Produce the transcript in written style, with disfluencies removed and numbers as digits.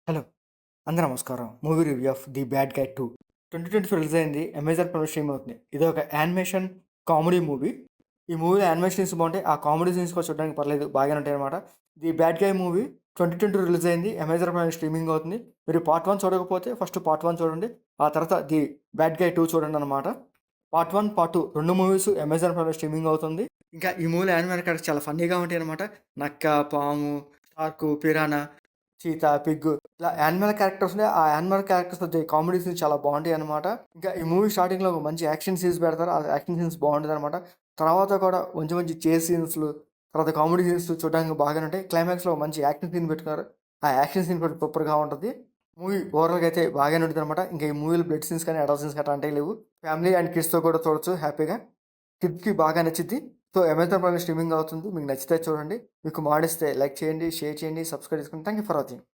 Hello! అందరూ నమస్కారం. Movie review of 'the bad guy 2' 2024 release అయింది. అమెజాన్ ప్రైమ్‌లో స్ట్రీమ్ అవుతుంది. ఇదొక యానిమేషన్ కామెడీ మూవీ. ఈ మూవీలో యానిమేషన్ సీన్స్ బావుంటాయి. ఆ కామెడీ సీన్స్ కూడా చూడడానికి పర్లేదు బాగానే ఉంటాయన్నమాట. 'The bad guy' movie 2022 release అయింది. అమెజాన్ ప్రైమ్‌లో స్ట్రీమింగ్ అవుతుంది. మీరు పార్ట్ 1 చూడకపోతే ఫస్ట్ పార్ట్ 1 చూడండి. ఆ తర్వాత 'ది బ్యాడ్ గై 2' చూడండన్నమాట. పార్ట్ 1, పార్ట్ 2 2 మూవీస్ అమెజాన్ ప్రైమ్‌లో స్ట్రీమింగ్ అవుతుంది. ఇంకా ఈ మూవీలో యానిమల్ క్యారెక్టర్స్ చాలా ఫన్నీగా ఉంటాయన్నమాట. నక్క, పాము, షార్కు, పిరానా, చీతా, పిగ్గు ఇలా యానిమల్ క్యారెక్టర్స్ ఉన్నాయి. ఆ యానిమల్ క్యారెక్టర్స్ మధ్య కామెడీ సీన్స్ చాలా బావుంటాయన్నమాట. ఇంకా ఈ మూవీ స్టార్టింగ్‌లో ఒక మంచి యాక్షన్ సీన్స్ పెడతారు. ఆ యాక్షన్ సీన్స్ బావుంటదనమాట. తర్వాత కూడా మంచి మంచి చేస్ సీన్స్‌లు, తర్వాత కామెడీ సీన్స్ చూడడానికి బాగానే ఉంటాయి. క్లైమాక్స్‌లో మంచి యాక్షన్ సీన్ పెట్టుకున్నారు. ఆ యాక్షన్ సీన్ కూడా సూపర్‌గా ఉంటది. మూవీ ఓవరాల్‌గా అయితే బాగానే ఉంటదనమాట. ఇంకా ఈ మూవీలో బ్లడ్ సీన్స్ కానీ, అడల్ట్ సీన్స్ అట్లాంటివి లేవు. ఫ్యామిలీ అండ్ కిడ్స్‌తో కూడా చూడొచ్చు హ్యాపీగా. కిడ్స్‌కి బాగా నచ్చిద్ది. సో, అమెజాన్ ప్రైమ్‌లో స్ట్రీమింగ్ అవుతుంది. మీకు నచ్చితే చూడండి. మీకు మాడిస్తే లైక్ చేయండి, షేర్ చేయండి, సబ్స్క్రైబ్ చేసుకోండి. Thank you for watching.